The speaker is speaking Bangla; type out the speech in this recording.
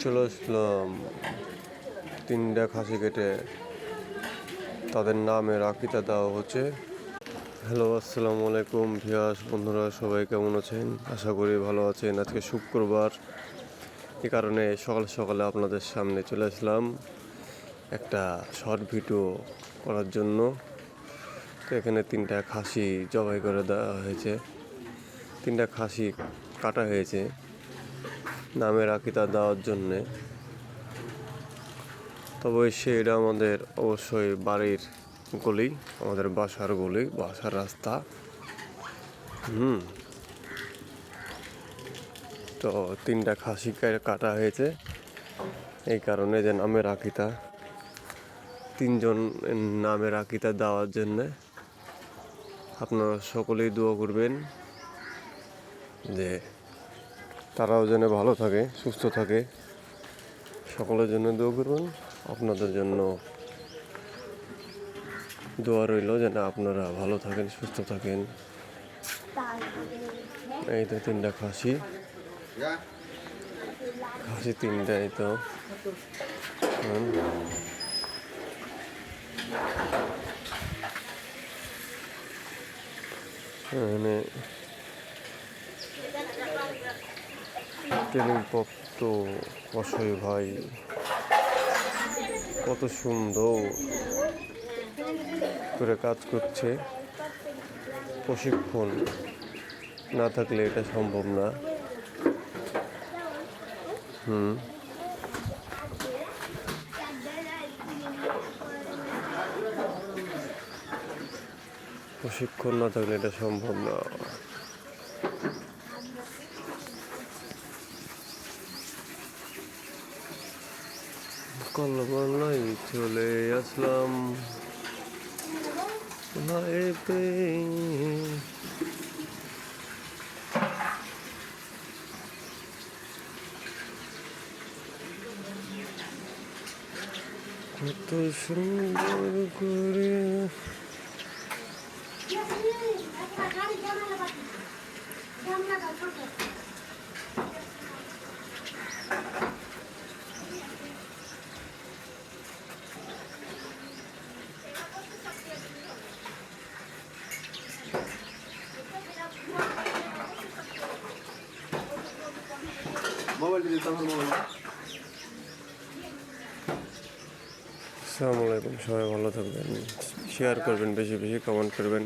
চলে আসলাম তিনটা খাসি কেটে তাদের নামে আকিকা দেওয়া হচ্ছে। হ্যালো, আসসালামু আলাইকুম ভিউয়ার্স, বন্ধুরা সবাই কেমন আছেন? আশা করি ভালো আছেন। আজকে শুক্রবার, এ কারণে সকাল সকালে আপনাদের সামনে চলে আসলাম একটা শর্ট ভিডিও করার জন্য। তো এখানে তিনটা খাসি জবাই করে দেওয়া হয়েছে, তিনটা খাসি কাটা হয়েছে নামের আকিকা দেওয়ার জন্যে। তবে এটা আমাদের অবশ্যই বাড়ির গলি, আমাদের বাসার গলি, বাসার রাস্তা। তো তিনটা খাসি কাটা হয়েছে এই কারণে যে নামের আকিকা, তিনজন নামের আকিকা দেওয়ার জন্যে। আপনারা সকলেই দোয়া করবেন যে তারাও যেন ভালো থাকে, সুস্থ থাকে। সকলের জন্য দোয়া করবেন, আপনাদের জন্য দোয়া রইল যেন আপনারা ভালো থাকেন, সুস্থ থাকেন। এই তো তিনটা খাসি তিনটাই তো এখানে ট্রেনিংপ্রাপ্ত অসহায় ভাই কত সুন্দর করে কাজ করছে। প্রশিক্ষণ না থাকলে এটা সম্ভব না। প্রশিক্ষণ না থাকলে এটা সম্ভব না। কলমালাই চলে আসলাম কত সুন্দর করে। আসসালামু আলাইকুম, সবাই ভালো থাকবেন, শেয়ার করবেন, বেশি বেশি কমেন্ট করবেন।